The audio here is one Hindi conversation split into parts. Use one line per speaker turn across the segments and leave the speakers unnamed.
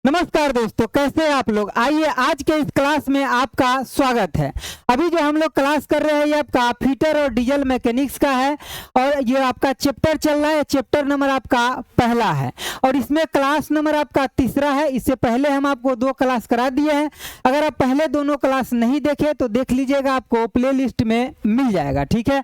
नमस्कार दोस्तों, कैसे हैं आप लोग। आइए आज के इस क्लास में आपका स्वागत है। अभी जो हम लोग क्लास कर रहे हैं ये आपका फीटर और डीजल मैकेनिक्स का है और ये आपका चैप्टर चल रहा है। चैप्टर नंबर आपका पहला है और इसमें क्लास नंबर आपका तीसरा है। इससे पहले हम आपको 2 क्लास करा दिए हैं। अगर आप पहले दोनों क्लास नहीं देखे तो देख लीजिएगा, आपको प्ले लिस्ट में मिल जाएगा। ठीक है,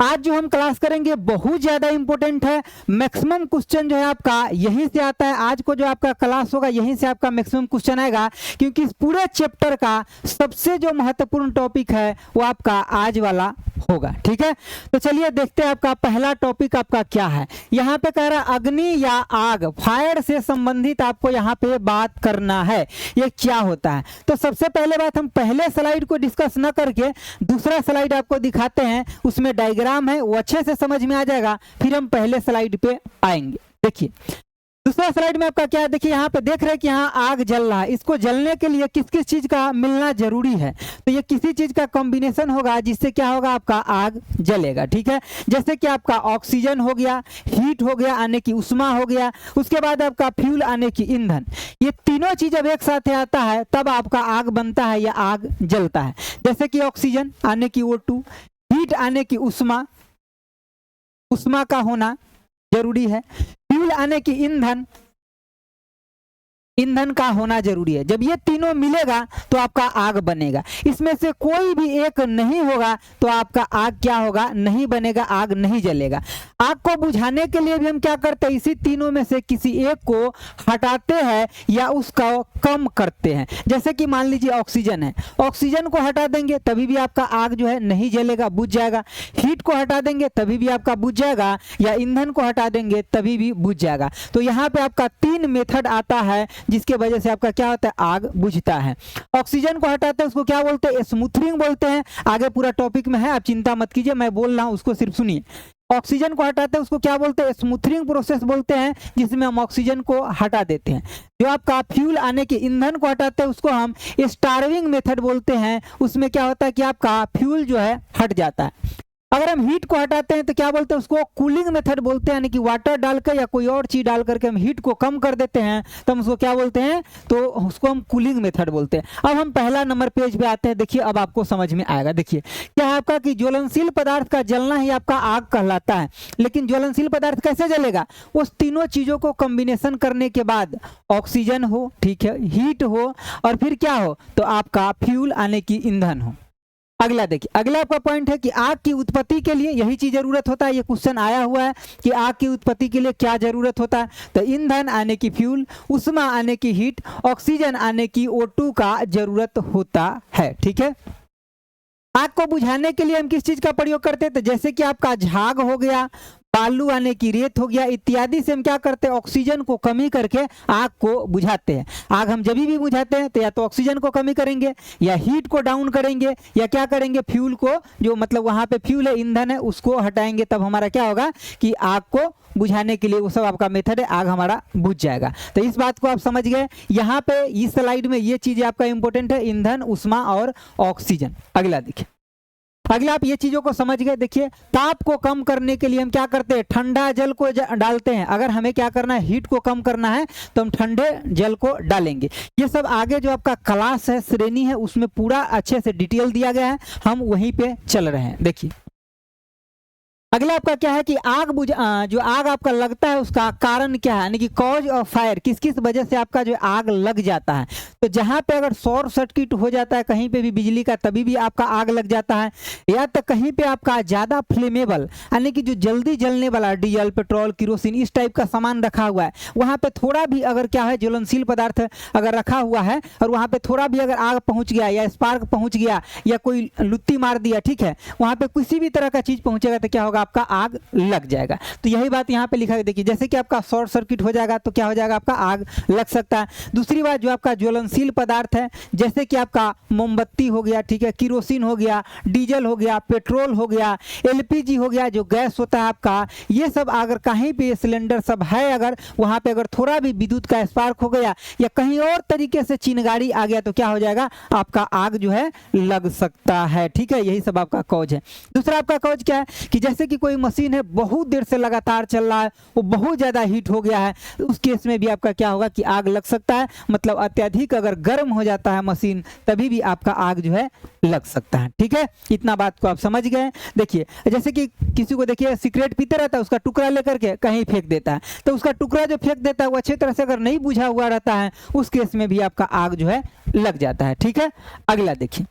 आज जो हम क्लास करेंगे बहुत ज़्यादा इंपॉर्टेंट है। मैक्सिमम क्वेश्चन जो है आपका यहीं से आता है। आज को जो आपका क्लास होगा यहीं से आपका मैक्सिमम क्वेश्चन आएगा, क्योंकि इस पूरे चैप्टर का सबसे जो महत्वपूर्ण टॉपिक है वो आपका आज वाला होगा। ठीक है, तो चलिए देखते हैं आपका पहला टॉपिक आपका क्या है। यहाँ पे कह रहा है अग्नि या आग, फायर से संबंधित आपको यहाँ पे बात करना है। ये क्या होता है, तो सबसे पहले बात हम पहले स्लाइड को डिस्कस न करके दूसरा स्लाइड आपको दिखाते हैं। उसमें डायग्राम है, वो अच्छे से समझ में आ जाएगा। फिर हम पहले स्लाइड पे आएंगे। देखिए दूसरा स्लाइड में आपका क्या है, देखिए यहाँ पे देख रहे हैं कि यहाँ आग जल रहा है। इसको जलने के लिए किस किस चीज का मिलना जरूरी है, तो ये किसी चीज का कॉम्बिनेशन होगा जिससे क्या होगा, आपका आग जलेगा। ठीक है, जैसे कि आपका ऑक्सीजन हो गया, हीट हो गया आने की उष्मा हो गया, उसके बाद आपका फ्यूल आने की ईंधन। ये तीनों चीज जब एक साथ आता है तब आपका आग बनता है या आग जलता है। जैसे कि ऑक्सीजन आने की O2, हीट आने की उष्मा, उष्मा का होना जरूरी है, फ्यूल आने की ईंधन, ईंधन का होना जरूरी है। जब ये तीनों मिलेगा तो आपका आग बनेगा। इसमें से कोई भी एक नहीं होगा तो आपका आग क्या होगा, नहीं बनेगा, आग नहीं जलेगा। आग को बुझाने के लिए भी हम क्या करते हैं, इसी तीनों में से किसी एक को हटाते हैं या उसका कम करते हैं। जैसे कि मान लीजिए ऑक्सीजन है, ऑक्सीजन को हटा देंगे तभी भी आपका आग जो है नहीं जलेगा, बुझ जाएगा। हीट को हटा देंगे तभी भी आपका बुझ जाएगा, या ईंधन को हटा देंगे तभी भी बुझ जाएगा। तो यहाँ पे आपका 3 मेथड आता है जिसके वजह से आपका क्या होता है, आग बुझता है। ऑक्सीजन को हटाते हैं उसको क्या बोलते हैं, स्मूथरिंग बोलते हैं। आगे पूरा टॉपिक में है, आप चिंता मत कीजिए, मैं बोल रहा हूँ उसको सिर्फ सुनिए। ऑक्सीजन को हटाते हैं उसको क्या बोलते हैं, स्मूथरिंग प्रोसेस बोलते हैं, जिसमें हम ऑक्सीजन को हटा देते हैं। जो आपका फ्यूल आने के ईंधन को हटाते हैं उसको हम स्टार्विंग मेथड बोलते हैं। उसमें क्या होता है कि आपका फ्यूल जो है हट जाता है। अगर हम हीट को हटाते हैं तो क्या बोलते हैं, उसको कूलिंग मेथड बोलते हैं, यानी कि वाटर डालकर या कोई और चीज डाल करके हम हीट को कम कर देते हैं तो हम उसको क्या बोलते हैं, तो उसको हम कूलिंग मेथड बोलते हैं। अब हम पहला नंबर पेज पे आते हैं। देखिए अब आपको समझ में आएगा। देखिए क्या है आपका कि ज्वलनशील पदार्थ का जलना ही आपका आग कहलाता है। लेकिन ज्वलनशील पदार्थ कैसे जलेगा, उस तीनों चीजों को कॉम्बिनेशन करने के बाद ऑक्सीजन हो, ठीक है, हीट हो और फिर क्या हो, तो आपका फ्यूल आने की ईंधन हो। अगला देखिए, अगला आपका पॉइंट है कि आग की उत्पत्ति के लिए यही चीज जरूरत होता है। ये क्वेश्चन आया हुआ है कि आग की उत्पत्ति के लिए क्या जरूरत होता है, तो ईंधन आने की फ्यूल, उष्मा आने की हीट, ऑक्सीजन आने की O2 का जरूरत होता है। ठीक है, आग को बुझाने के लिए हम किस चीज का प्रयोग करते हैं, तो जैसे कि आपका झाग हो गया, बालू आने की रेत हो गया, इत्यादि से हम क्या करते हैं, ऑक्सीजन को कमी करके आग को बुझाते हैं। आग हम जब भी बुझाते हैं तो या तो ऑक्सीजन को कमी करेंगे या हीट को डाउन करेंगे या क्या करेंगे, फ्यूल को, जो मतलब वहां पे फ्यूल है, ईंधन है, उसको हटाएंगे। तब हमारा क्या होगा कि आग को बुझाने के लिए वो सब आपका मेथड है, आग हमारा बुझ जाएगा। तो इस बात को आप समझ गए। यहाँ पे इस स्लाइड में ये चीजें आपका इंपॉर्टेंट है, ईंधन, उष्मा और ऑक्सीजन। अगला देखिए, अगला आप ये चीजों को समझ गए। देखिए ताप को कम करने के लिए हम क्या करते हैं, ठंडा जल को डालते हैं। अगर हमें क्या करना है, हीट को कम करना है तो हम ठंडे जल को डालेंगे। ये सब आगे जो आपका क्लास है, श्रेणी है, उसमें पूरा अच्छे से डिटेल दिया गया है, हम वहीं पे चल रहे हैं। देखिए अगला आपका क्या है कि जो आग आपका लगता है उसका कारण क्या है, यानी कि कॉज ऑफ फायर, किस किस वजह से आपका जो आग लग जाता है। तो जहाँ पे अगर शॉर्ट सर्किट हो जाता है कहीं पे भी बिजली का, तभी भी आपका आग लग जाता है। या तो कहीं पे आपका ज़्यादा फ्लेमेबल, यानी कि जो जल्दी जलने वाला डीजल, पेट्रोल, किरोसिन, इस टाइप का सामान रखा हुआ है, वहाँ पे थोड़ा भी अगर क्या है, ज्वलनशील पदार्थ अगर रखा हुआ है और वहाँ पे थोड़ा भी अगर आग पहुँच गया या स्पार्क पहुँच गया या कोई लुत्ती मार दिया, ठीक है, वहाँ पे किसी भी तरह का चीज़ पहुँचेगा तो क्या होगा, आपका आग लग जाएगा। तो यही बात यहाँ पे लिखा है। देखिए जैसे कि आपका शॉर्ट सर्किट हो जाएगा तो क्या हो जाएगा, आपका आग लग सकता है। दूसरी बात, जो आपका ज्वलनशील पदार्थ है, जैसे कि आपका मोमबत्ती हो गया, ठीक है, किरोसिन हो गया, डीजल हो गया, पेट्रोल हो गया, LPG हो गया, जो गैस होता है आपका, ये सब अगर कहीं पे सिलेंडर सब है, अगर वहाँ पे अगर थोड़ा भी विद्युत का स्पार्क हो गया या कहीं और तरीके से चिंगारी आ गया तो क्या हो जाएगा, आपका आग जो है लग सकता है। ठीक है, यही सब आपका कॉज है। दूसरा आपका कॉज क्या है कि जैसे कि कोई मशीन है बहुत देर से लगातार चल रहा है, वो बहुत ज़्यादा हीट हो गया है, तो उस केस में भी आपका क्या होगा कि आग लग सकता है। मतलब अत्यधिक अगर गर्म हो जाता है मशीन तभी भी आपका आग जो है लग सकता है। ठीक है, इतना बात को आप समझ गए। देखिए जैसे कि किसी को देखिए सिगरेट पीते रहता है, उसका टुकड़ा लेकर के कहीं फेंक देता है, तो उसका टुकड़ा जो फेंक देता है वो अच्छी तरह से अगर नहीं बुझा हुआ रहता है, उस केस में भी आपका आग जो है लग जाता है। ठीक है, अगला देखिए,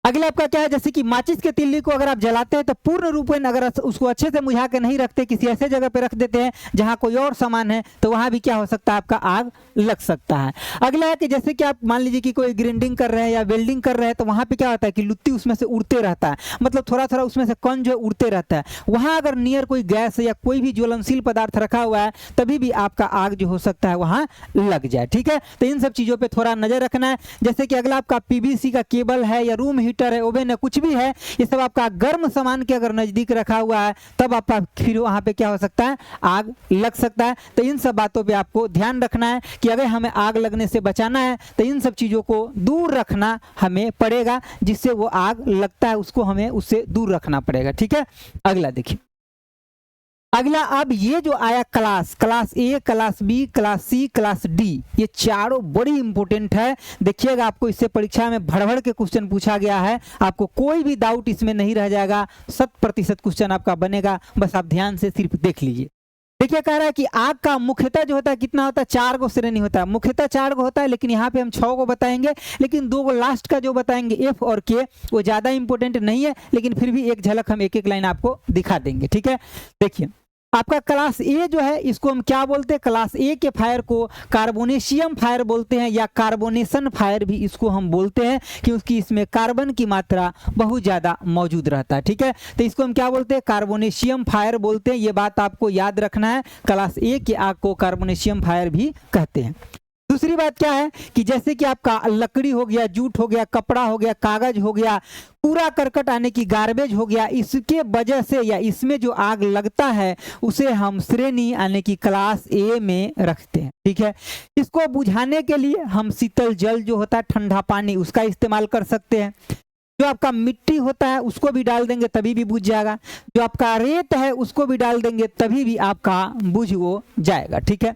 अगला आपका क्या है, जैसे कि माचिस के तिल्ली को अगर आप जलाते हैं तो पूर्ण रूप में अगर उसको अच्छे से मुझा के नहीं रखते, किसी ऐसे जगह पे रख देते हैं जहां कोई और सामान है, तो वहां भी क्या हो सकता है, आपका आग लग सकता है। अगला है कि जैसे कि आप मान लीजिए कि कोई ग्राइंडिंग कर रहे हैं या वेल्डिंग कर रहे हैं, तो वहां पे क्या होता है कि लुत्ती उसमें से उड़ते रहता है, मतलब थोड़ा थोड़ा उसमें से कण जो है उड़ते रहता है, वहां अगर नियर कोई गैस या कोई भी ज्वलनशील पदार्थ रखा हुआ है तभी भी आपका आग जो हो सकता है वहां लग जाए। ठीक है, तो इन सब चीजों पर थोड़ा नजर रखना है। जैसे कि अगला आपका पीवीसी का केबल है या रूम हीटर है, ओवन है, कुछ भी है, ये सब आपका गर्म सामान के अगर नजदीक रखा हुआ है तब आपका फिर वहां पे क्या हो सकता है, आग लग सकता है। तो इन सब बातों पे आपको ध्यान रखना है कि अगर हमें आग लगने से बचाना है तो इन सब चीजों को दूर रखना हमें पड़ेगा, जिससे वो आग लगता है उसको हमें उससे दूर रखना पड़ेगा। ठीक है, अगला देखिए, अगला अब ये जो आया class A, class B, class C, class D, ये चारों बड़ी इंपॉर्टेंट है। देखिएगा आपको इससे परीक्षा में भड़ के क्वेश्चन पूछा गया है, आपको कोई भी डाउट इसमें नहीं रह जाएगा, 100% क्वेश्चन आपका बनेगा, बस आप ध्यान से सिर्फ देख लीजिए। देखिए कह रहा है कि आग का मुख्यतः जो होता है कितना होता है, 4 गो श्रेणी होता है, मुख्यतः 4 गो होता है, लेकिन यहाँ पे हम 6 गो बताएंगे, लेकिन 2 गो लास्ट का जो बताएंगे एफ और के वो ज्यादा इंपॉर्टेंट नहीं है, लेकिन फिर भी एक झलक हम एक एक लाइन आपको दिखा देंगे। ठीक है, देखिए आपका क्लास ए जो है इसको हम क्या बोलते हैं, क्लास ए के फायर को कार्बोनेशियम फायर बोलते हैं या कार्बोनेशन फायर भी इसको हम बोलते हैं, क्योंकि इसमें कार्बन की मात्रा बहुत ज़्यादा मौजूद रहता है। ठीक है, तो इसको हम क्या बोलते हैं, कार्बोनेशियम फायर बोलते हैं, ये बात आपको याद रखना है। क्लास ए की आग को कार्बोनेशियम फायर भी कहते हैं। दूसरी बात क्या है कि जैसे कि आपका लकड़ी हो गया, जूट हो गया, कपड़ा हो गया, कागज हो गया, कूड़ा करकट आने की गार्बेज हो गया, इसके वजह से या इसमें जो आग लगता है उसे हम श्रेणी आने की क्लास ए में रखते हैं। ठीक है, इसको बुझाने के लिए हम शीतल जल जो होता है, ठंडा पानी, उसका इस्तेमाल कर सकते हैं। जो आपका मिट्टी होता है उसको भी डाल देंगे तभी भी बुझ जाएगा, जो आपका रेत है उसको भी डाल देंगे तभी भी आपका बुझ वो जाएगा। ठीक है,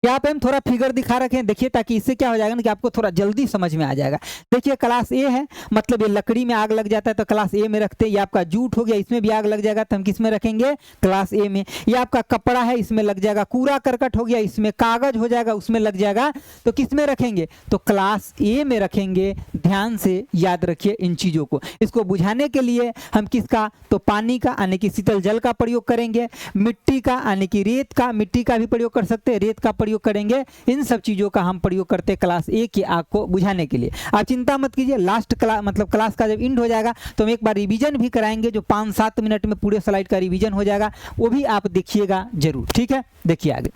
यहाँ पे हम थोड़ा फिगर दिखा रखे हैं, देखिए, ताकि इससे क्या हो जाएगा ना कि आपको थोड़ा जल्दी समझ में आ जाएगा। देखिए क्लास ए है, मतलब ये लकड़ी में आग लग जाता है तो क्लास ए में रखते हैं। ये आपका जूट हो गया, इसमें भी आग लग जाएगा तो हम किस में रखेंगे, क्लास ए में। ये आपका कपड़ा है, इसमें लग जाएगा। कूड़ा करकट हो गया, इसमें कागज हो जाएगा, उसमें लग जाएगा, तो किस में रखेंगे, तो क्लास ए में रखेंगे। ध्यान से याद रखिए इन चीजों को। इसको बुझाने के लिए हम किसका, तो पानी का यानी कि शीतल जल का प्रयोग करेंगे, मिट्टी का यानी कि रेत का, मिट्टी का भी प्रयोग कर सकते हैं, रेत का प्रयोग करेंगे। इन सब चीजों का हम प्रयोग करते हैं क्लास ए की आग को बुझाने के लिए। आप चिंता मत कीजिए, लास्ट क्लास मतलब क्लास का जब एंड हो जाएगा तो हम एक बार रिवीजन भी कराएंगे, जो 5-7 मिनट में पूरे स्लाइड का रिवीजन हो जाएगा, वो भी आप देखिएगा जरूर। ठीक है, देखिए आगे,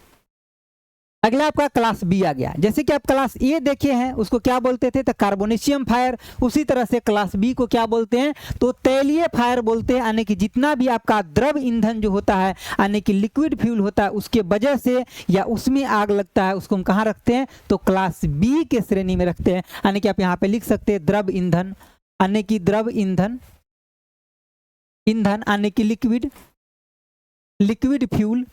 अगला आपका क्लास बी आ गया। जैसे कि आप क्लास ए देखे हैं उसको क्या बोलते थे, तो कार्बोनेशियम फायर, उसी तरह से क्लास बी को क्या बोलते हैं, तो तैलीय फायर बोलते हैं। यानी कि जितना भी आपका द्रव ईंधन जो होता है, यानी कि लिक्विड फ्यूल होता है, उसके वजह से या उसमें आग लगता है, उसको हम कहाँ रखते हैं, तो क्लास बी के श्रेणी में रखते हैं। यानी कि आप यहाँ पे लिख सकते हैं द्रव ईंधन, यानी कि द्रव ईंधन, ईंधन यानी कि लिक्विड फ्यूल,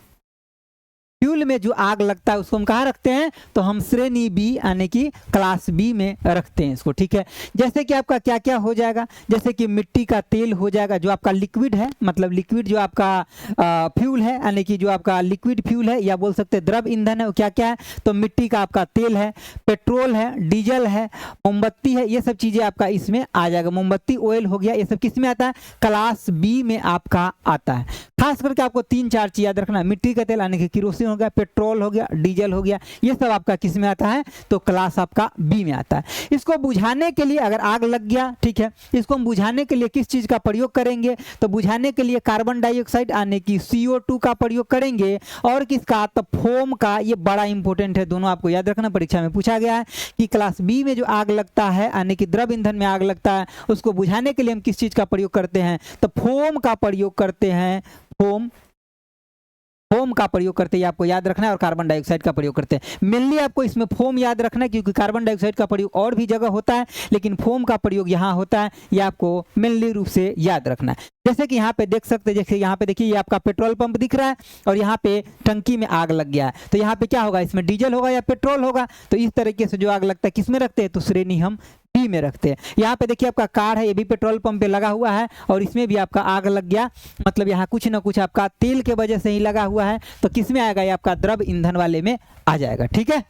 फ्यूल में जो आग लगता है उसको हम कहाँ रखते हैं, तो हम श्रेणी बी यानी कि क्लास बी में रखते हैं इसको। ठीक है, जैसे कि आपका क्या क्या हो जाएगा, जैसे कि मिट्टी का तेल हो जाएगा, जो आपका लिक्विड है, मतलब लिक्विड जो आपका फ्यूल है, यानी कि जो आपका लिक्विड फ्यूल है या बोल सकते हैं द्रव ईंधन है, वो क्या क्या है, तो मिट्टी का आपका तेल है, पेट्रोल है, डीजल है, मोमबत्ती है, ये सब चीजें आपका इसमें आ जाएगा। मोमबत्ती, ऑयल हो गया, ये सब किस में आता है, क्लास बी में आपका आता है। खास करके आपको 3-4 चीज याद रखना, मिट्टी का तेल यानी कि केरोसिन हो गया, पेट्रोल हो गया, डीजल हो गया, ये सब आपका किस में आता है, तो क्लास आपका बी में आता है। इसको बुझाने के लिए अगर आग लग गया, ठीक है, इसको हम बुझाने के लिए किस चीज का प्रयोग करेंगे, तो बुझाने के लिए कार्बन डाइऑक्साइड यानी कि CO2 का प्रयोग करेंगे, और किसका, तो फोम का। ये बड़ा इंपॉर्टेंट है, दोनों आपको याद रखना, परीक्षा में पूछा गया है कि क्लास बी में जो आग लगता है यानी कि द्रव ईंधन में आग लगता है, उसको बुझाने के लिए हम किस चीज का प्रयोग करते हैं, तो फोम का प्रयोग करते हैं। फोम फोम का प्रयोग करते हैं, ये आपको याद रखना है, और कार्बन डाइऑक्साइड का प्रयोग करते हैं। मेनली आपको इसमें फोम याद रखना है, क्योंकि कार्बन डाइऑक्साइड का प्रयोग और भी जगह होता है, लेकिन फोम का प्रयोग यहाँ होता है, ये आपको मेनली रूप से याद रखना है। जैसे कि यहाँ पे देख सकते हैं, जैसे यहाँ पे देखिए, ये आपका पेट्रोल पंप दिख रहा है और यहाँ पे टंकी में आग लग गया है, तो यहाँ पे क्या होगा, इसमें डीजल होगा या पेट्रोल होगा। तो इस तरीके से जो आग लगता है किस में रखते हैं, तो श्रेणी हम डी में रखते हैं। यहाँ पे देखिए आपका कार है, ये भी पेट्रोल पंप पे लगा हुआ है और इसमें भी आपका आग लग गया, मतलब यहाँ कुछ ना कुछ आपका तेल के वजह से ही लगा हुआ है, तो किस में आएगा, ये आपका द्रव ईंधन वाले में आ जाएगा। ठीक है,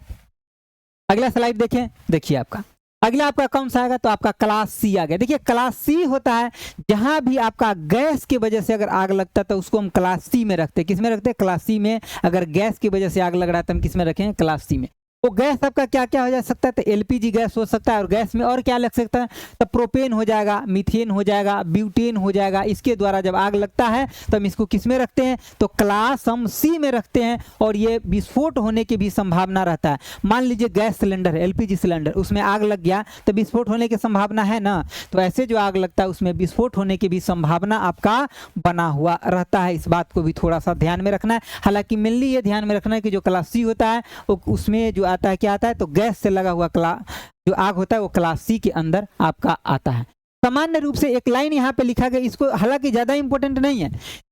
अगला स्लाइड देखें। देखिए आपका अगला आपका कौन सा आएगा, तो आपका क्लास सी आ गया। देखिए क्लास सी होता है जहां भी आपका गैस की वजह से अगर आग लगता है तो उसको हम क्लास सी में रखते हैं। किस में रखते हैं, क्लास सी में। अगर गैस की वजह से आग लग रहा है तो हम किस में रखेंगे, क्लास सी में। वो गैस आपका क्या क्या हो जा सकता है, तो एलपीजी गैस हो सकता है, और गैस में और क्या लग सकता है, तो प्रोपेन हो जाएगा, मीथेन हो जाएगा, ब्यूटेन हो जाएगा। इसके द्वारा जब आग लगता है तो हम इसको किस में रखते हैं, तो क्लास हम सी में रखते हैं, और ये विस्फोट होने की भी संभावना रहता है। मान लीजिए गैस सिलेंडर है, एलपीजी सिलेंडर, उसमें आग लग गया तो विस्फोट होने की संभावना है ना, तो ऐसे जो आग लगता है उसमें विस्फोट होने की भी संभावना आपका बना हुआ रहता है। इस बात को भी थोड़ा सा ध्यान में रखना है। हालांकि मेनली ये ध्यान में रखना है कि जो क्लास सी होता है उसमें जो आता है, क्या आता है, तो गैस से लगा हुआ जो आग होता है वो क्लास सी के अंदर आपका आता है। सामान्य रूप से एक लाइन यहाँ पे लिखा गया, इसको हालांकि ज्यादा इंपॉर्टेंट नहीं है,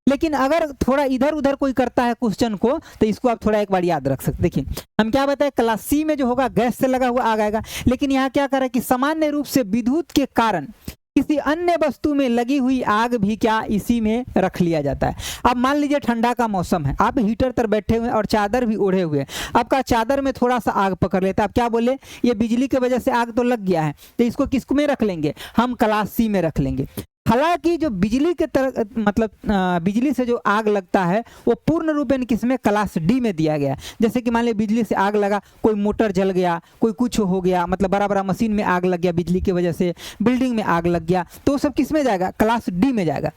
लेकिन अगर थोड़ा इधर उधर कोई करता है क्वेश्चन को तो इसको आप थोड़ा एक बार याद रख सकते। देखिए हम क्या बताए, क्लास सी में जो होगा गैस से लगा हुआ आग आएगा, लेकिन यहाँ क्या कर रहा है कि सामान्य रूप से विद्युत के कारण किसी अन्य वस्तु में लगी हुई आग भी क्या इसी में रख लिया जाता है। अब मान लीजिए ठंडा का मौसम है, आप हीटर पर बैठे हुए और चादर भी ओढ़े हुए, आपका चादर में थोड़ा सा आग पकड़ लेता है, आप क्या बोले, ये बिजली की वजह से आग तो लग गया है, तो इसको किस में रख लेंगे, हम क्लास सी में रख लेंगे। हालांकि जो बिजली के मतलब बिजली से जो आग लगता है वो पूर्ण रूपेण किसमें, क्लास डी में दिया गया है। जैसे कि मान लीजिए बिजली से आग लगा, कोई मोटर जल गया, कोई कुछ हो गया, मतलब बड़ा बड़ा मशीन में आग लग गया बिजली की वजह से, बिल्डिंग में आग लग गया, तो वो सब किस में जाएगा, क्लास डी में जाएगा।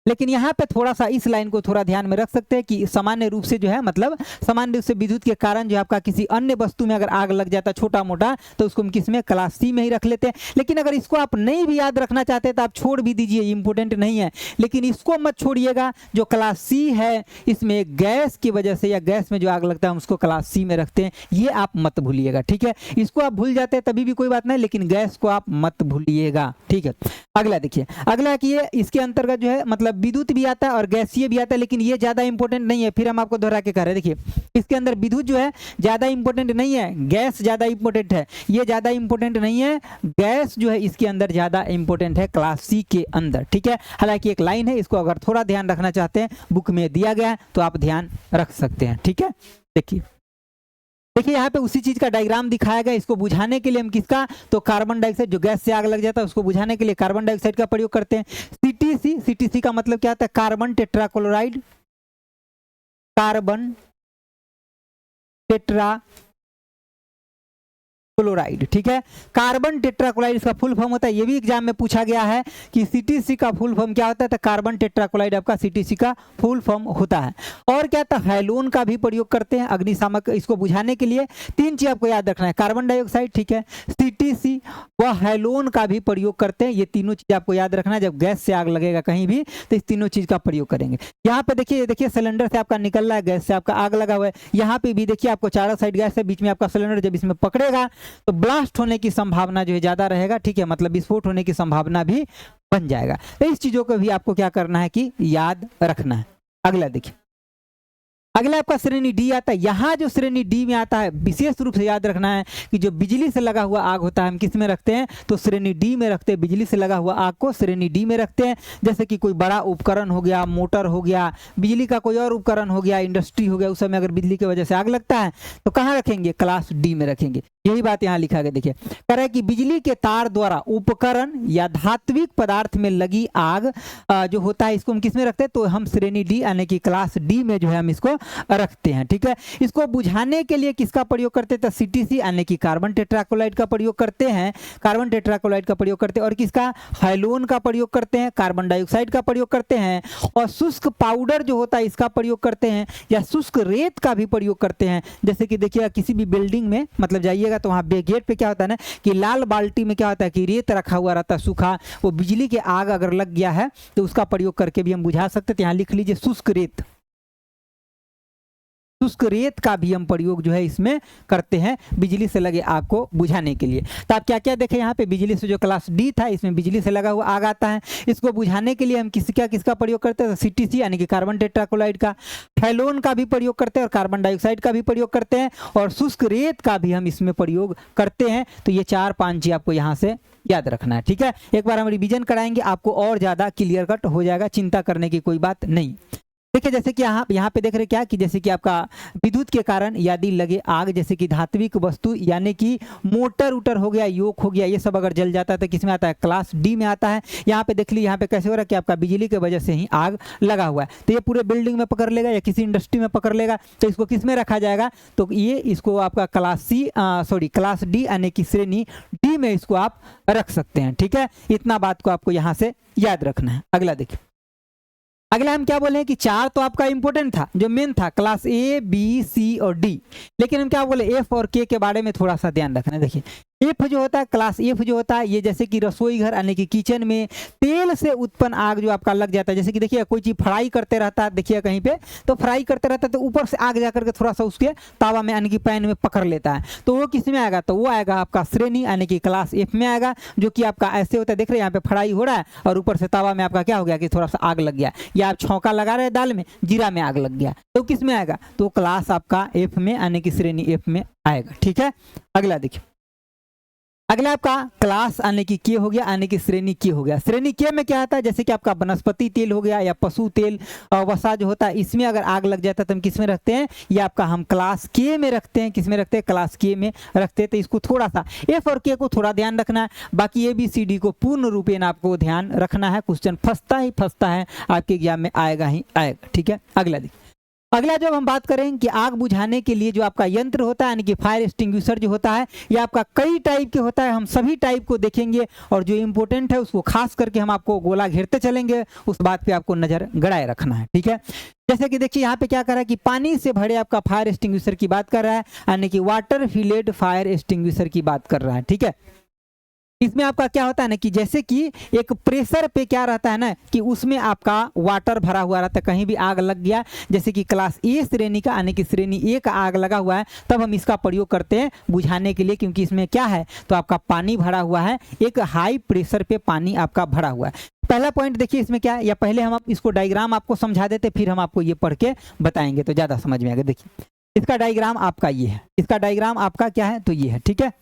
लेकिन यहाँ पे थोड़ा सा इस लाइन को थोड़ा ध्यान में रख सकते हैं कि सामान्य रूप से जो है, मतलब सामान्य रूप से विद्युत के कारण जो आपका किसी अन्य वस्तु में अगर आग लग जाता है छोटा मोटा, तो उसको हम किस में, क्लास सी में ही रख लेते हैं। लेकिन अगर इसको आप नहीं भी याद रखना चाहते तो आप छोड़ भी दीजिए, इंपॉर्टेंट नहीं है, लेकिन इसको मत छोड़िएगा। जो क्लास सी है इसमें गैस की वजह से या गैस में जो आग लगता है हम उसको क्लास सी में रखते हैं, ये आप मत भूलिएगा। ठीक है, इसको आप भूल जाते हैं तभी भी कोई बात नहीं, लेकिन गैस को आप मत भूलिएगा। ठीक है, अगला देखिए, अगला कि ये इसके अंतर्गत जो है मतलब विद्युत भी आता है और गैसीय भी आता है, लेकिन ये ज्यादा इंपॉर्टेंट नहीं है। फिर हम आपको दोहरा के कह रहे हैं, देखिए इसके अंदर विद्युत जो है ज्यादा इंपॉर्टेंट नहीं है, गैस ज्यादा इंपॉर्टेंट है, ये ज्यादा इंपॉर्टेंट नहीं है, गैस जो है इसके अंदर ज्यादा इंपॉर्टेंट है क्लास सी के अंदर। ठीक है, हालांकि एक लाइन है, इसको अगर थोड़ा ध्यान रखना चाहते हैं, बुक में दिया गया है तो आप ध्यान रख सकते हैं। ठीक है, देखिए यहाँ पे उसी चीज का डायग्राम दिखाया गया। इसको बुझाने के लिए हम किसका, तो कार्बन डाइऑक्साइड, जो गैस से आग लग जाता है उसको बुझाने के लिए कार्बन डाइऑक्साइड का प्रयोग करते हैं। सीटीसी, सीटीसी का मतलब क्या होता है, carbon tetrachloride, carbon tetra chloride. ठीक है, कार्बन टेट्राक्लोराइड इसका फुल फॉर्म होता है, ये भी एग्जाम में पूछा गया है कि सीटीसी का फुल फॉर्म क्या होता है, तो कार्बन टेट्राक्लोराइड आपका सीटीसी का फुल फॉर्म होता है। और क्या था, हैलोन का भी प्रयोग करते हैं अग्निशामक, इसको बुझाने के लिए तीन चीज आपको याद रखना है, कार्बन डाइऑक्साइड, ठीक है, सीटीसी व हैलोन का भी प्रयोग करते हैं। ये तीनों चीज आपको याद रखना है, जब गैस से आग लगेगा कहीं भी तो इस तीनों चीज का प्रयोग करेंगे। यहाँ पे देखिए, देखिए सिलेंडर से आपका निकल रहा है, गैस से आपका आग लगा हुआ है, यहाँ पे भी देखिए आपको चारों साइड गैस है, बीच में आपका सिलेंडर, जब इसमें पकड़ेगा तो ब्लास्ट होने की संभावना जो है ज्यादा रहेगा। ठीक है, मतलब विस्फोट होने की संभावना भी बन जाएगा। तो इस चीजों को भी आपको क्या करना है कि याद रखना है। अगला देखिए, अगला आपका श्रेणी डी आता है। यहाँ जो श्रेणी डी में आता है विशेष रूप से याद रखना है कि जो बिजली से लगा हुआ आग होता है हम किस में रखते हैं, तो श्रेणी डी में रखते हैं। बिजली से लगा हुआ आग को श्रेणी डी में रखते हैं। जैसे कि कोई बड़ा उपकरण हो गया, मोटर हो गया, बिजली का कोई और उपकरण हो गया, इंडस्ट्री हो गया, उस समय अगर बिजली की वजह से आग लगता है तो कहाँ रखेंगे, क्लास डी में रखेंगे। यही बात यहाँ लिखा गया। देखिए कह रहा है कि बिजली के तार द्वारा उपकरण या धात्विक पदार्थ में लगी आग जो होता है इसको हम किस में रखते हैं, तो हम श्रेणी डी यानी कि क्लास डी में जो है हम इसको रखते हैं। ठीक है, इसको बुझाने के लिए किसका प्रयोग करते हैं, तो सीटीसी यानी कि कार्बन टेट्राक्लोराइड का प्रयोग करते हैं, कार्बन टेट्राक्लोराइड का प्रयोग करते हैं। और किसका, हैलोन का प्रयोग करते हैं, कार्बन डाइऑक्साइड का प्रयोग करते हैं। और शुष्क पाउडर जो होता है इसका प्रयोग करते हैं, या शुष्क रेत का भी प्रयोग करते हैं। जैसे कि देखिएगा किसी भी बिल्डिंग में मतलब जाइएगा तो वहाँ गेट पे क्या होता है ना कि लाल बाल्टी में क्या होता है कि रेत रखा हुआ रहता है सूखा, वो बिजली के आग अगर लग गया है तो उसका प्रयोग करके भी हम बुझा सकते हैं। यहाँ लिख लीजिए शुष्क रेत, शुष्क रेत का भी हम प्रयोग जो है इसमें करते हैं बिजली से लगे आग को बुझाने के लिए। तो आप क्या क्या देखें यहाँ पे, बिजली से जो क्लास डी था इसमें बिजली से लगा हुआ आग आता है। इसको बुझाने के लिए हम किसका प्रयोग करते हैं, तो CTC यानी कि कार्बन टेट्राक्लोराइड का, हैलोन का भी प्रयोग करते हैं और कार्बन डाइऑक्साइड का भी प्रयोग करते हैं और शुष्क रेत का भी हम इसमें प्रयोग करते हैं। तो ये 4-5 चीज आपको यहाँ से याद रखना है, ठीक है। एक बार हम रिवीजन कराएंगे, आपको और ज्यादा क्लियर कट हो जाएगा, चिंता करने की कोई बात नहीं। देखिए जैसे कि यहाँ पे देख रहे क्या कि जैसे कि आपका विद्युत के कारण यदि लगे आग, जैसे कि धात्विक वस्तु यानी कि मोटर उटर हो गया, योक हो गया, ये सब अगर जल जाता है तो किसमें आता है, क्लास डी में आता है। यहाँ पे देख लीजिए यहाँ पे कैसे हो रहा है कि आपका बिजली की वजह से ही आग लगा हुआ है, तो ये पूरे बिल्डिंग में पकड़ लेगा या किसी इंडस्ट्री में पकड़ लेगा, तो इसको किस में रखा जाएगा, तो ये इसको आपका क्लास डी यानी कि श्रेणी डी में इसको आप रख सकते हैं, ठीक है। इतना बात को आपको यहाँ से याद रखना है। अगला देखिए, अगला हम क्या बोले हैं कि 4 तो आपका इंपॉर्टेंट था, जो मेन था क्लास A, B, C और D, लेकिन हम क्या बोले F और K के बारे में थोड़ा सा ध्यान रखना है। देखिए एफ जो होता है, क्लास एफ जो होता है, ये जैसे कि रसोई घर यानी कि किचन में तेल से उत्पन्न आग जो आपका लग जाता है, जैसे कि देखिए कोई चीज फ्राई करते रहता है, देखिए कहीं पे तो फ्राई करते रहता है तो ऊपर से आग जाकर के थोड़ा सा उसके तावा में यानी कि पैन में पकड़ लेता है, तो वो किस में आएगा, तो वो आएगा आपका श्रेणी यानी कि क्लास एफ में आएगा, जो कि आपका ऐसे होता है, देख रहे हैं यहाँ पे फ्राई हो रहा है और ऊपर से तावा में आपका क्या हो गया कि थोड़ा सा आग लग गया, या आप छौंका लगा रहे हैं दाल में, जीरा में आग लग गया, तो किस में आएगा, तो क्लास आपका एफ में यानी कि श्रेणी एफ में आएगा, ठीक है। अगला देखिए, अगला आपका क्लास आने की के हो गया, आने की श्रेणी के हो गया। श्रेणी के में क्या आता है, जैसे कि आपका वनस्पति तेल हो गया या पशु तेल वसा जो होता है, इसमें अगर आग लग जाता है तो हम किस में रखते हैं, या आपका हम क्लास के में रखते हैं, किस में रखते हैं, क्लास के में रखते हैं। तो इसको थोड़ा सा एफ और के को थोड़ा ध्यान रखना है, बाकी ABCD को पूर्ण रूपेण आपको ध्यान रखना है, क्वेश्चन फंसता ही फंसता है, आपके एग्जाम में आएगा ही आएगा, ठीक है। अगला देखिए, अगला जब हम बात करें कि आग बुझाने के लिए जो आपका यंत्र होता है यानी कि फायर एक्सटिंग्विशर जो होता है, ये आपका कई टाइप के होता है, हम सभी टाइप को देखेंगे और जो इंपॉर्टेंट है उसको खास करके हम आपको गोला घेरते चलेंगे, उस बात पे आपको नजर गड़ाए रखना है, ठीक है। जैसे कि देखिए यहाँ पे क्या कर रहा है कि पानी से भरे आपका फायर एक्सटिंग्विशर की बात कर रहा है, यानी कि वाटर फिलेड फायर एक्सटिंग्विशर की बात कर रहा है, ठीक है। इसमें आपका क्या होता है ना कि जैसे कि एक प्रेशर पे क्या रहता है ना कि उसमें आपका वाटर भरा हुआ रहता है, कहीं भी आग लग गया, जैसे कि क्लास ए श्रेणी का यानी कि श्रेणी ए का आग लगा हुआ है, तब हम इसका प्रयोग करते हैं बुझाने के लिए, क्योंकि इसमें क्या है तो आपका पानी भरा हुआ है, एक हाई प्रेशर पे पानी आपका भरा हुआ है। पहला पॉइंट देखिए इसमें क्या है, या पहले हम इसको डायग्राम आपको समझा देते, फिर हम आपको ये पढ़ के बताएंगे तो ज़्यादा समझ में आएगा। देखिए इसका डायग्राम आपका ये है, इसका डायग्राम आपका क्या है तो ये है, ठीक है।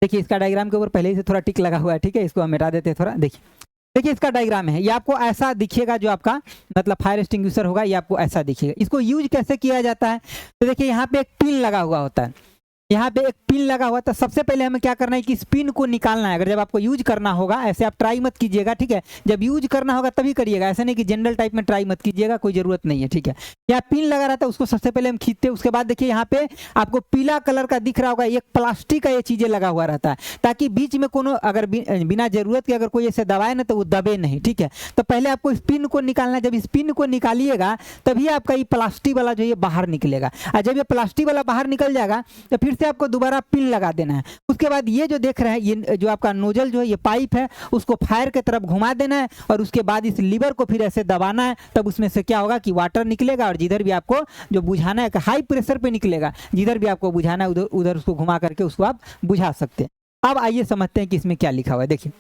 देखिए इसका डायग्राम के ऊपर पहले ही से थोड़ा टिक लगा हुआ है, ठीक है, इसको हम मिटा देते हैं थोड़ा। देखिए इसका डायग्राम है, ये आपको ऐसा दिखेगा, जो आपका मतलब फायर एक्सटिंग्विशर होगा ये आपको ऐसा दिखेगा। इसको यूज कैसे किया जाता है, तो देखिए यहाँ पे एक पिन लगा हुआ होता है, यहाँ पे एक पिन लगा हुआ, तो सबसे पहले हमें क्या करना है कि इस पिन को निकालना है। अगर जब आपको यूज करना होगा, ऐसे आप ट्राई मत कीजिएगा, ठीक है, जब यूज करना होगा तभी करिएगा, ऐसा नहीं कि जनरल टाइप में ट्राई मत कीजिएगा, कोई जरूरत नहीं है, ठीक है। यहाँ पिन लगा रहता है, उसको सबसे पहले हम खींचते हैं। उसके बाद देखिए यहाँ पे आपको पीला कलर का दिख रहा होगा, एक प्लास्टिक का ये चीजें लगा हुआ रहता है, ताकि बीच में कोनो अगर बिना जरूरत के अगर कोई ऐसे दबाए ना तो वो दबे नहीं, ठीक है। तो पहले आपको इस पिन को निकालना है, जब इस पिन को निकालिएगा तभी आपका ये प्लास्टिक वाला जो ये बाहर निकलेगा, और जब ये प्लास्टिक वाला बाहर निकल जाएगा तो फिर से आपको दोबारा पिन लगा देना है। उसके बाद ये जो देख रहे हैं, ये जो आपका नोजल जो है, ये पाइप है, उसको फायर की तरफ घुमा देना है और उसके बाद इस लीवर को फिर ऐसे दबाना है, तब उसमें से क्या होगा कि वाटर निकलेगा, और जिधर भी आपको जो बुझाना है हाई प्रेशर पे निकलेगा, जिधर भी आपको बुझाना है उधर उसको घुमा करके उसको आप बुझा सकते हैं। अब आइए समझते हैं कि इसमें क्या लिखा हुआ है। देखिए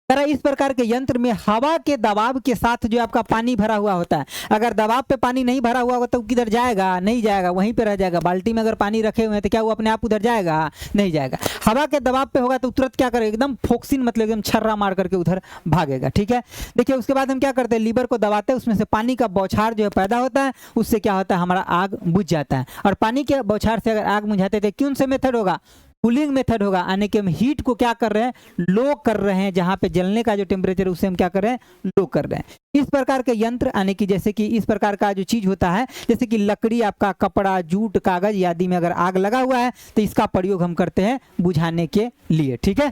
तरह इस प्रकार के यंत्र में हवा के दबाव के साथ जो आपका पानी भरा हुआ होता है, अगर दबाव पे पानी नहीं भरा हुआ होगा तो किधर जाएगा, नहीं जाएगा, वहीं पे रह जाएगा। बाल्टी में अगर पानी रखे हुए हैं तो क्या वो अपने आप उधर जाएगा, नहीं जाएगा। हवा के दबाव पे होगा तो तुरंत क्या करेगा, एकदम फोक्सिन मतलब एकदम छर्रा मार करके उधर भागेगा, ठीक है। देखिए उसके बाद हम क्या करते हैं, लीवर को दबाते हैं, उसमें से पानी का बौछार जो है पैदा होता है, उससे क्या होता है हमारा आग बुझ जाता है। और पानी के बौछार से अगर आग बुझाते थे, कौन से मेथड होगा, कूलिंग मेथड होगा, यानी कि हम हीट को क्या कर रहे हैं, लो कर रहे हैं, जहां पे जलने का जो टेम्परेचर है उसे हम क्या कर रहे हैं, लो कर रहे हैं। इस प्रकार के यंत्र यानी कि जैसे कि इस प्रकार का जो चीज होता है, जैसे कि लकड़ी, आपका कपड़ा, जूट, कागज आदि में अगर आग लगा हुआ है तो इसका प्रयोग हम करते हैं बुझाने के लिए, ठीक है,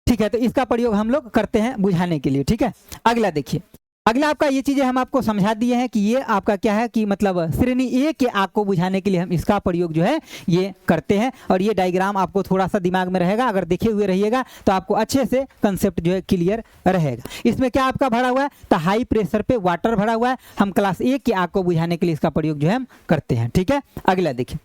ठीक है। तो इसका प्रयोग हम लोग करते हैं बुझाने के लिए, ठीक है। अगला देखिए, अगला आपका ये चीजें हम आपको समझा दिए हैं कि ये आपका क्या है कि मतलब श्रेणी ए के आग को बुझाने के लिए हम इसका प्रयोग जो है ये करते हैं। और ये डायग्राम आपको थोड़ा सा दिमाग में रहेगा, अगर देखे हुए रहिएगा तो आपको अच्छे से कंसेप्ट जो है क्लियर रहेगा। इसमें क्या आपका भरा हुआ है, तो हाई प्रेशर पे वाटर भरा हुआ है, हम क्लास ए की आग को बुझाने के लिए इसका प्रयोग जो है हम करते हैं। ठीक है, अगला देखिए,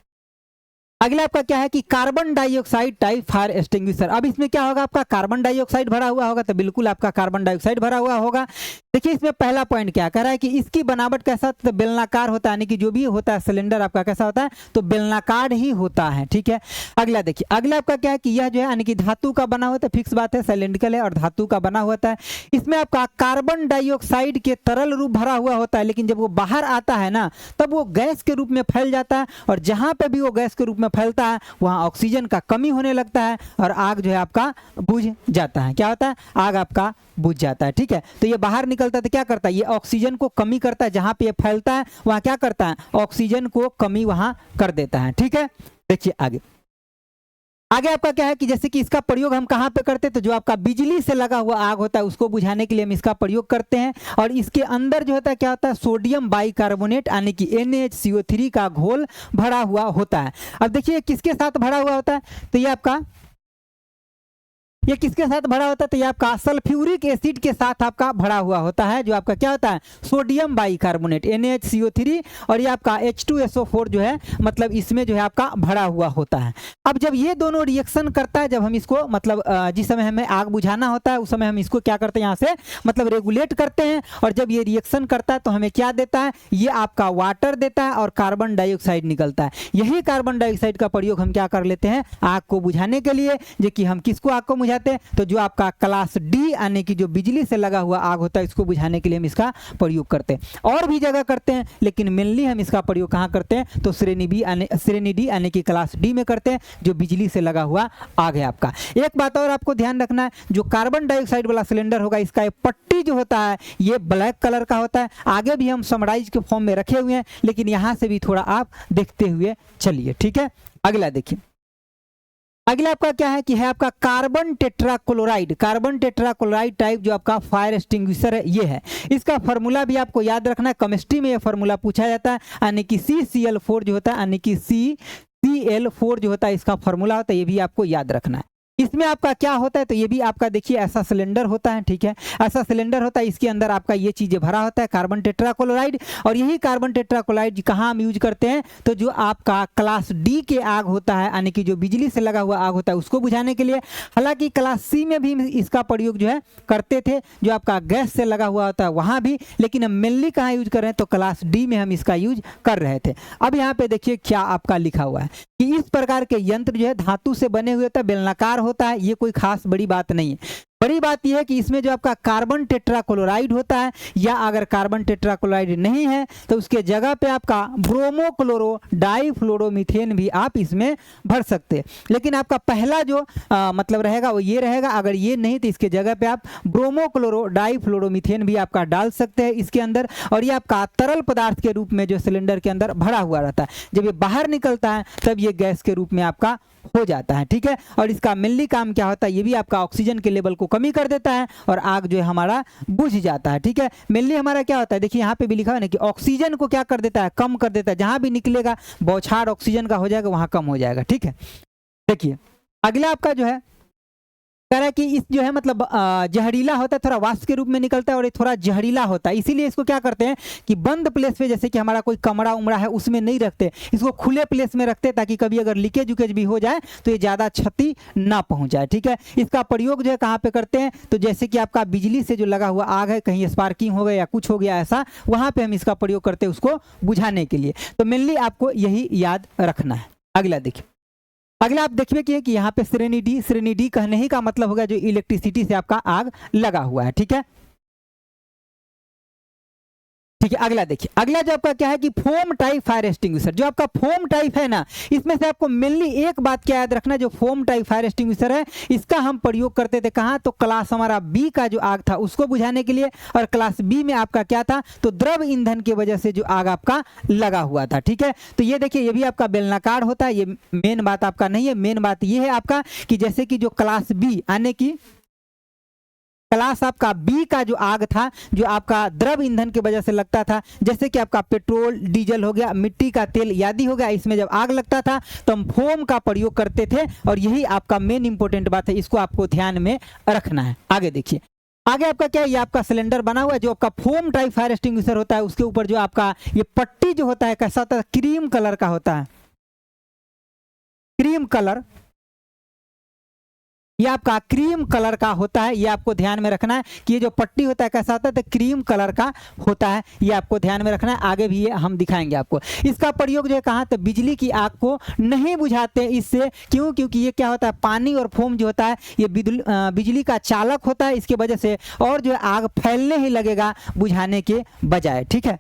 अगला आपका क्या है कि carbon dioxide type fire extinguisher. अब इसमें क्या होगा, आपका कार्बन डाइऑक्साइड भरा हुआ होगा, तो बिल्कुल आपका कार्बन डाइऑक्साइड भरा हुआ होगा। देखिए इसमें पहला पॉइंट क्या कह रहा है कि इसकी बनावट कैसा होता है, तो बेलनाकार होता है, यानी कि जो भी होता है सिलेंडर आपका कैसा होता है, तो बेलनाकार ही होता है। ठीक है, अगला देखिए, अगला आपका क्या है कि यह जो है यानी कि धातु का बना होता है, फिक्स बात है, सिलेंड्रिकल है और धातु का बना होता है। इसमें आपका कार्बन डाइऑक्साइड के तरल रूप भरा हुआ होता है, लेकिन जब वो बाहर आता है ना, तब वो गैस के रूप में फैल जाता है, और जहां पे भी वो गैस के रूप में फैलता है वहां ऑक्सीजन का कमी होने लगता है और आग जो है आपका बुझ जाता है। क्या होता है, आग आपका बुझ जाता है। ठीक है, तो ये बाहर निकलता है तो क्या करता है, ये ऑक्सीजन को कमी करता है, जहां पे ये फैलता है वहां क्या करता है, ऑक्सीजन को कमी वहां कर देता है। ठीक है, देखिए आगे, आगे आपका क्या है कि जैसे कि इसका प्रयोग हम कहाँ पे करते हैं, तो जो आपका बिजली से लगा हुआ आग होता है उसको बुझाने के लिए हम इसका प्रयोग करते हैं। और इसके अंदर जो होता है क्या होता है, सोडियम बाइकार्बोनेट यानी कि NaHCO3 का घोल भरा हुआ होता है। अब देखिए किसके साथ भरा हुआ होता है, तो ये आपका ये किसके साथ भरा होता है, तो ये आपका सल्फ्यूरिक एसिड के साथ आपका भरा हुआ होता है, जो आपका क्या होता है, सोडियम बाइकार्बोनेट NaHCO3, और ये आपका H2SO4 जो है मतलब इसमें जो है आपका भरा हुआ होता है। अब जब ये दोनों रिएक्शन करता है, जब हम इसको मतलब जिस समय हमें आग बुझाना होता है उस समय हम इसको क्या करते हैं, यहाँ से मतलब रेगुलेट करते हैं, और जब ये रिएक्शन करता है तो हमें क्या देता है, ये आपका वाटर देता है और कार्बन डाइऑक्साइड निकलता है। यही कार्बन डाइऑक्साइड का प्रयोग हम क्या कर लेते हैं, आग को बुझाने के लिए, जो कि हम किसको आग को जाते हैं, तो जो आपका क्लास डी यानी कि जो बिजली से लगा हुआ आग होता है इसको बुझाने के लिए हम इसका प्रयोग करते हैं। और भी जगह करते हैं, लेकिन मेनली हम इसका प्रयोग कहाँ करते हैं, तो श्रेणी डी यानी कि क्लास डी में करते हैं, जो बिजली से लगा हुआ आग है आपका। एक बात और आपको ध्यान रखना है, जो कार्बन डाइऑक्साइड वाला सिलेंडर होगा इसका पट्टी जो होता है ये ब्लैक कलर का होता है। आगे भी हम समराइज के फॉर्म में रखे हुए हैं, लेकिन यहाँ से भी थोड़ा आप देखते हुए चलिए। ठीक है, अगला देखिए, अगला आपका क्या है कि है आपका कार्बन टेट्राक्लोराइड टाइप जो आपका फायर एक्सटिंग्विशर है ये है। इसका फार्मूला भी आपको याद रखना है, केमिस्ट्री में ये फार्मूला पूछा जाता है, यानी कि CCl4 जो होता है, यानी कि CCl4 जो होता है इसका फार्मूला होता है, ये भी आपको याद रखना है। इसमें आपका क्या होता है, तो ये भी आपका देखिए ऐसा सिलेंडर होता है। ठीक है, ऐसा सिलेंडर होता है, इसके अंदर आपका ये चीजें भरा होता है कार्बन टेट्राक्लोराइड। और यही कार्बन टेट्राक्लोराइड कहाँ हम यूज करते हैं, तो जो आपका क्लास डी के आग होता है यानी कि जो बिजली से लगा हुआ आग होता है उसको बुझाने के लिए। हालांकि क्लास सी में भी इसका प्रयोग जो है करते थे, जो आपका गैस से लगा हुआ होता है वहां भी, लेकिन हम मेनली कहाँ यूज कर रहे हैं, तो क्लास डी में हम इसका यूज कर रहे थे। अब यहाँ पे देखिए क्या आपका लिखा हुआ है कि इस प्रकार के यंत्र जो है धातु से बने हुए होता है, बेलनाकार होता है, ये कोई खास बड़ी बात नहीं है। बड़ी बात यह है कि इसमें जो आपका कार्बन टेट्राक्लोराइड होता है, या अगर कार्बन टेट्राक्लोराइड नहीं है तो उसके जगह पे आपका ब्रोमोक्लोरो डाइफ्लोरोमीथेन भी आप इसमें भर सकते हैं। लेकिन आपका पहला जो मतलब रहेगा वो ये रहेगा, अगर ये नहीं तो इसके जगह पे आप ब्रोमोक्लोरो डाइफ्लोरोमीथेन भी आपका डाल सकते हैं इसके अंदर। और ये आपका तरल पदार्थ के रूप में जो सिलेंडर के अंदर भरा हुआ रहता है, जब ये बाहर निकलता है तब ये गैस के रूप में आपका हो जाता है। ठीक है, और इसका मेनली काम क्या होता है, ये भी आपका ऑक्सीजन के लेवल को कमी कर देता है और आग जो है हमारा बुझ जाता है। ठीक है, मेनली हमारा क्या होता है, देखिए यहाँ पे भी लिखा है ना कि ऑक्सीजन को क्या कर देता है, कम कर देता है, जहां भी निकलेगा बौछार ऑक्सीजन का हो जाएगा वहां कम हो जाएगा। ठीक है, देखिए अगला आपका जो है कह रहा है कि इस जो है मतलब जहरीला होता है, थोड़ा वाष्प के रूप में निकलता है और ये थोड़ा जहरीला होता है, इसीलिए इसको क्या करते हैं कि बंद प्लेस पे, जैसे कि हमारा कोई कमरा उमड़ा है उसमें नहीं रखते, इसको खुले प्लेस में रखते हैं, ताकि कभी अगर लीकेज उकेज भी हो जाए तो ये ज़्यादा क्षति ना पहुंच जाए। ठीक है, इसका प्रयोग जो है कहाँ पे करते हैं, तो जैसे कि आपका बिजली से जो लगा हुआ आग है, कहीं स्पार्किंग हो गया या कुछ हो गया ऐसा, वहाँ पर हम इसका प्रयोग करते हैं उसको बुझाने के लिए। तो मेनली आपको यही याद रखना है। अगला देखिए, अगला आप देखिए कि यहाँ पे श्रेणी डी कहने ही का मतलब होगा जो इलेक्ट्रिसिटी से आपका आग लगा हुआ है। ठीक है, ठीक है, अगला देखिए, अगला जो आपका क्या है कि फोम टाइप फायर एक्सटिंग्विशर। जो आपका फोम टाइप है ना, इसमें से आपको मेनली एक बात क्या याद रखना, जो फोम टाइप फायर एक्सटिंग्विशर है इसका हम प्रयोग करते थे कहाँ, तो क्लास हमारा बी का जो आग था उसको बुझाने के लिए। और क्लास बी में आपका क्या था, तो द्रव ईंधन की वजह से जो आग आपका लगा हुआ था। ठीक है, तो ये देखिए ये भी आपका बेलनाकार होता है, ये मेन बात आपका नहीं है। मेन बात ये है आपका कि जैसे कि जो क्लास बी यानी कि क्लास आपका बी का जो आग था, जो आपका द्रव ईंधन की वजह से लगता था, जैसे कि आपका पेट्रोल, डीजल हो गया, मिट्टी का तेल आदि हो गया, इसमें जब आग लगता था तो हम फोम का प्रयोग करते थे। और यही आपका मेन इंपॉर्टेंट बात है, इसको आपको ध्यान में रखना है। आगे देखिए, आगे आपका क्या है, ये आपका सिलेंडर बना हुआ है, जो आपका फोम टाइप फायर एक्सटिंग्विशर होता है, उसके ऊपर जो आपका ये पट्टी जो होता है कैसा होता है, क्रीम कलर का होता है, क्रीम कलर, ये आपका क्रीम कलर का होता है। ये आपको ध्यान में रखना है कि ये जो पट्टी होता है कैसा होता है, तो क्रीम कलर का होता है, ये आपको ध्यान में रखना है। आगे भी ये हम दिखाएंगे आपको। इसका प्रयोग जो है कहाँ, तो बिजली की आग को नहीं बुझाते इससे, क्यों, क्योंकि ये क्या होता है, पानी और फोम जो होता है ये बिजली का चालक होता है, इसकी वजह से और जो है आग फैलने ही लगेगा बुझाने के बजाय। ठीक है,